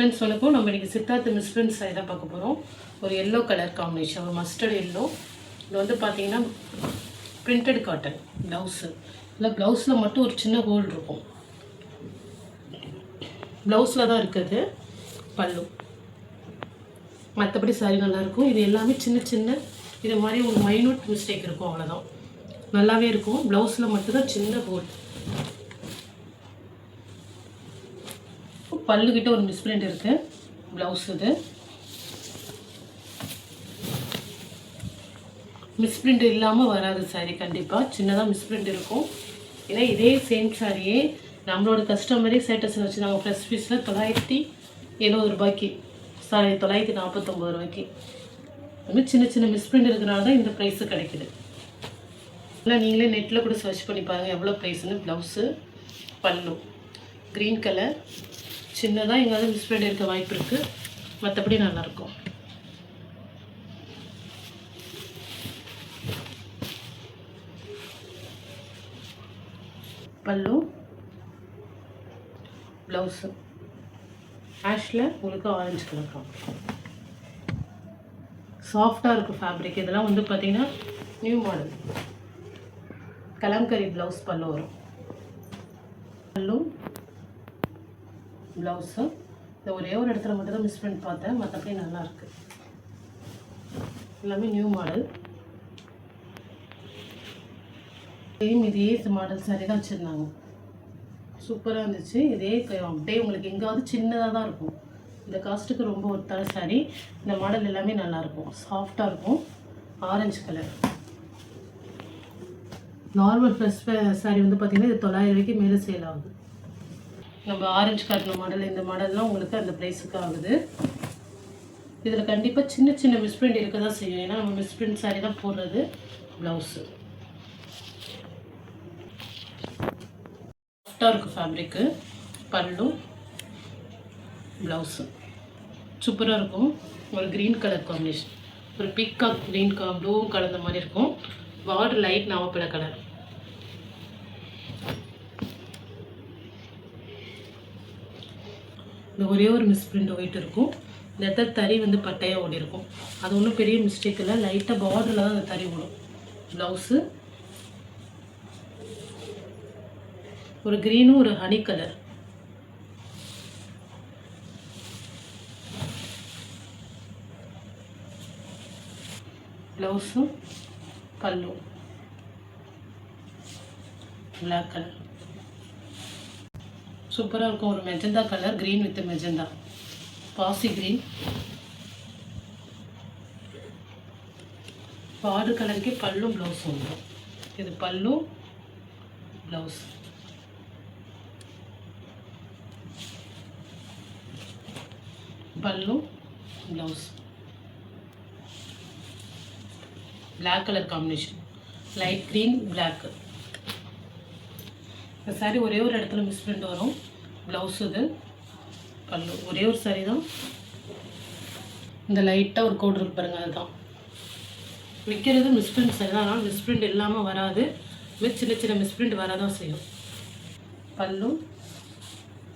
Friends, வணக்கம். நம்ம இன்றைக்கி சித்தார்த் மிஸ்பிரிண்ட் சாரி தான் பார்க்க போகிறோம். ஒரு எல்லோ கலர் காம்பினேஷன், ஒரு மஸ்டர்ட் எல்லோ. இது வந்து பார்த்தீங்கன்னா பிரிண்டட் காட்டன் ப்ளவுஸு. இல்லை ப்ளவுஸில் மட்டும் ஒரு சின்ன ஹோல் இருக்கும். ப்ளவுஸில் தான் இருக்குது பல்லு. மற்றபடி சாரி நல்லாயிருக்கும். இது எல்லாமே சின்ன சின்ன இது மாதிரி ஒரு மைனூட் மிஸ்டேக் இருக்கும், அவ்வளோதான். நல்லாவே இருக்கும். ப்ளவுஸில் மட்டும்தான் சின்ன ஹோல். பல்லுக்கிட்ட ஒரு மிஸ்பிரிண்ட் இருக்குது. ப்ளவுஸ் இது மிஸ்பிரிண்ட் இல்லாமல் வராது சாரி. கண்டிப்பாக சின்னதாக மிஸ்பிரிண்ட் இருக்கும். ஏன்னா இதே சேம் சாரியே நம்மளோட கஸ்டமரே ஸ்டேட்டஸில் வச்சு நாங்கள் ஃப்ரெஷ் பீஸில் 970 ரூபாய்க்கு, சாரி 949 ரூபாய்க்கு. அதுமாதிரி சின்ன சின்ன மிஸ்பிரிண்ட் இருக்கிறனால தான் இந்த ப்ரைஸு கிடைக்குது. இல்லை நீங்களே நெட்டில் கூட சர்ச் பண்ணி பாருங்கள் எவ்வளோ ப்ரைஸுன்னு. ப்ளவுஸு, பல்லு க்ரீன் கலர். சின்னதாக எங்காவது மிஸ்பிரிண்ட் இருக்க வாய்ப்பு இருக்குது, மற்றபடி நல்லாயிருக்கும். பல்லு, ப்ளவுஸு ஆஷில் உங்களுக்கு ஆரஞ்சு கலர் காம்பி. சாஃப்டாக இருக்குது ஃபேப்ரிக். இதெல்லாம் வந்து பார்த்திங்கன்னா நியூ மாடல் கலம்கரி ப்ளவுஸ் பல்லு வரும். பல்லு, ப்ளவுஸு. இந்த ஒரே ஒரு இடத்துல மட்டும் தான் மிஸ் பண்ணி பார்த்தேன், மற்றபடி நல்லாயிருக்கு. எல்லாமே நியூ மாடல். இதே மாடல் சாரி தான் வச்சுருந்தாங்க. சூப்பராக இருந்துச்சு. இதே அப்படியே உங்களுக்கு எங்காவது சின்னதாக தான் இருக்கும். இந்த காஸ்ட்டுக்கு ரொம்ப ஒருத்தான சாரி. இந்த மாடல் எல்லாமே நல்லாயிருக்கும், சாஃப்டாக இருக்கும். Orange colour. Normal fresh sorry வந்து பார்த்திங்கன்னா இது 900 ரூபாய்க்கு மேலே சேல் ஆகுது. நம்ம ஆரஞ்சு காட்டின மாடல், இந்த மாடல்லாம் உங்களுக்கு அந்த ப்ரைஸுக்கு ஆகுது. இதில் கண்டிப்பாக சின்ன சின்ன மிஸ்பிரிண்ட் இருக்க தான் செய்யும். ஏன்னா நம்ம மிஸ்பிரிண்ட் சாரி தான் போடுறது. ப்ளவுஸு சாஃப்டாக இருக்குது ஃபேப்ரிக்கு. பல்லு, ப்ளவுஸு சூப்பராக இருக்கும். ஒரு க்ரீன் கலர் காம்பினேஷன், ஒரு பீகாக் க்ரீன் ப்ளூவும் கலந்த மாதிரி இருக்கும். பார்டர் லைட் நாவப்பழ கலர். இந்த ஒரே ஒரு மிஸ்பிரிண்ட் ஒயிட் இருக்கும். இந்த தறி வந்து பட்டையாக ஓடி இருக்கும். அது ஒன்றும் பெரிய மிஸ்டேக் இல்லை. லைட்டாக பார்டரில் தான் அந்த தறி ஓடும். ப்ளவுஸு ஒரு க்ரீனும் ஒரு ஹனி கலர். ப்ளவுஸும் பல்லு பிளாக் கலர். சூப்பராக இருக்கும். ஒரு magenta colour, green with magenta, பாசி க்ரீன். பார்டர் கலருக்கு பல்லும் ப்ளவுஸ் வந்துடும். இது pallu, blouse. Pallu, blouse. Black colour combination, light green black. இந்த சாரி ஒரே ஒரு இடத்துல மிஸ்பிரிண்ட் வரும். ப்ளவுஸ் இது, பல்லு. ஒரே ஒரு சாரி தான். இந்த லைட்டாக ஒரு கோட் இருக்கு பாருங்கள், அதுதான் விற்கிறது. மிஸ்பிரிண்ட் சாரி தான், ஆனால் மிஸ்பிரிண்ட் இல்லாமல் வராது. சின்ன சின்ன மிஸ்பிரிண்ட் வராதான் செய்யும். பல்லு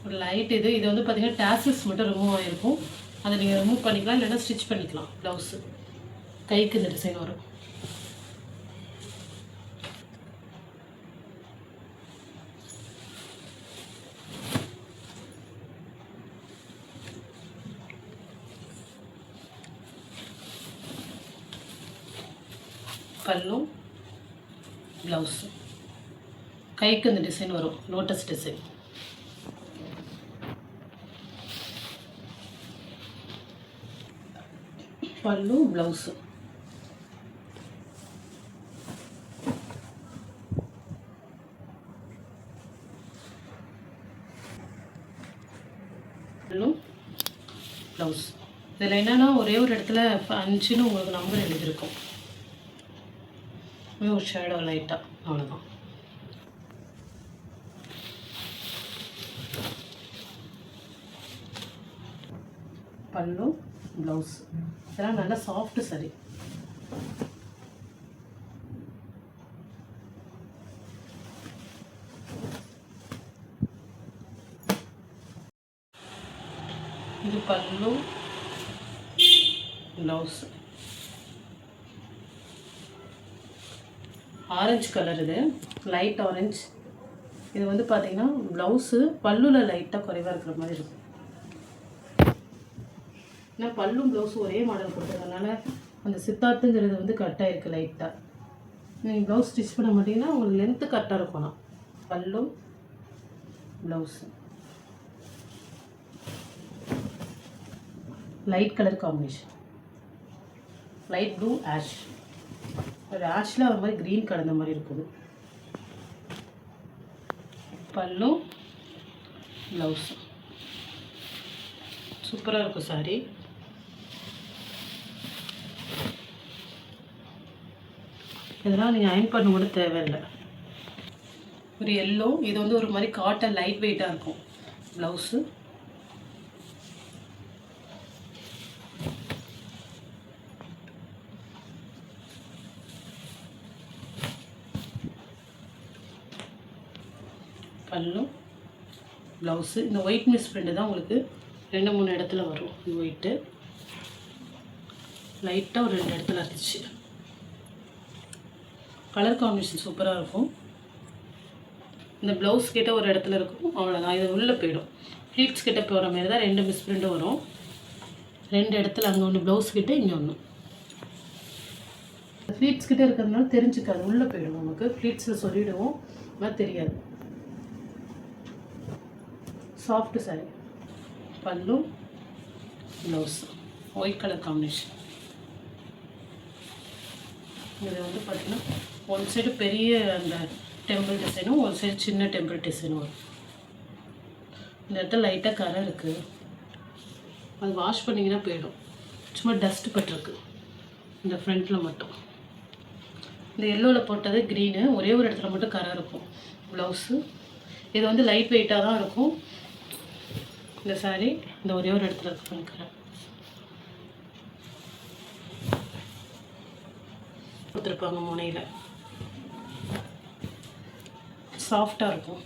ஒரு லைட். இது வந்து பார்த்திங்கன்னா டேசல்ஸ் மட்டும் ரிமூவ் ஆகிருக்கும். அதை நீங்கள் ரிமூவ் பண்ணிக்கலாம், இல்லைன்னா ஸ்டிச் பண்ணிக்கலாம். ப்ளவுஸு கைக்கு இந்த டிசைன் வரும். பல்லு, ப்ளவுஸு கைக்கு இந்த டிசைன் வரும், லோட்டஸ் டிசைன். பல்லு, ப்ளவுஸு. பல்லு, ப்ளவுஸ். இதில் என்னென்னா ஒரே ஒரு இடத்துல 5ன்னு உங்களுக்கு நம்பர் எழுதியிருக்கும். ஒரு ஷேடோ லைட்டாக, அவ்வளோதான். பல்லு, ப்ளவுஸ். இதெல்லாம் நல்லா சாஃப்ட் சாரி. இது பல்லு, ப்ளவுஸ். ஆரஞ்சு கலர், இது லைட் ஆரஞ்சு. இது வந்து பார்த்தீங்கன்னா ப்ளவுஸு பல்லுவில் லைட்டாக குறைவாக இருக்கிற மாதிரி இருக்கும். ஏன்னா பல்லும் ப்ளவுஸும் ஒரே மாடல் கொடுத்ததுனால அந்த சித்தார்த்துங்கிறது வந்து கரெக்டாக இருக்குது லைட்டாக. நீங்கள் ப்ளவுஸ் ஸ்டிச் பண்ண மாட்டிங்கன்னா உங்களுக்கு லென்த்து கரெக்டாக இருக்கணும். பல்லும் blouse light colour combination, light blue ash. ஒரு ஆஷில் ஒரு மாதிரி க்ரீன் கலந்த மாதிரி இருக்குது. பல்லும் ப்ளவுஸு சூப்பராக இருக்கும் சாரி. இதெல்லாம் நீங்கள் அயன் பண்ண கூட தேவையில்லை. ஒரு எல்லோ, இது வந்து ஒரு மாதிரி காட்டன் லைட் வெயிட்டாக இருக்கும். ப்ளவுஸு பல்லும் ப்ளவுஸு. இந்த ஒயிட் மிஸ் பிரிண்ட் தான் உங்களுக்கு 2-3 இடத்துல வரும். இந்த ஒயிட்டு லைட்டாக ஒரு 2 இடத்துல இருந்துச்சு. கலர் காம்பினேஷன் சூப்பராக இருக்கும். இந்த ப்ளவுஸ் கிட்ட ஒரு இடத்துல இருக்கும், அவ்வளோதான். இது உள்ளே போயிடும். ப்ளீட்ஸ் கிட்ட போகிற மாதிரி தான் 2 மிஸ் பிரிண்ட்டும் வரும். 2 இடத்துல, அங்கே ஒன்று ப்ளவுஸ் கிட்ட, இங்கே ஒன்று. ப்ளீட்ஸ் கிட்ட இருக்கிறதுனால தெரிஞ்சுக்காது, உள்ளே போயிடும். நமக்கு ப்ளீட்ஸில் சொல்லிவிடுவோம், ஆனால் தெரியாது. Soft sorry. பல்லு ப்ளவுஸ் ஒயிட் கலர் காம்பினேஷன். இது வந்து பார்த்திங்கன்னா ஒன் சைடு பெரிய அந்த டெம்பிள் டிசைனும், ஒரு சைடு சின்ன டெம்பிள் டிசைனும் வரும். இந்த இடத்துல லைட்டாக கரை இருக்குது, அது வாஷ் பண்ணிங்கன்னா போயிடும். சும்மா டஸ்ட் பட்டிருக்கு இந்த ஃப்ரண்ட்டில் மட்டும். இந்த எல்லோவில் போட்டது க்ரீனு, ஒரே ஒரு இடத்துல மட்டும் கரை இருக்கும். ப்ளவுஸு இது வந்து லைட் வெயிட்டாக தான் இருக்கும். இந்த சாரி இந்த ஒரே ஒரு இடத்துல இருக்கு பண்ணிக்கிறேன். கொடுத்துருப்பாங்க முனையில், சாஃப்டாக இருக்கும்.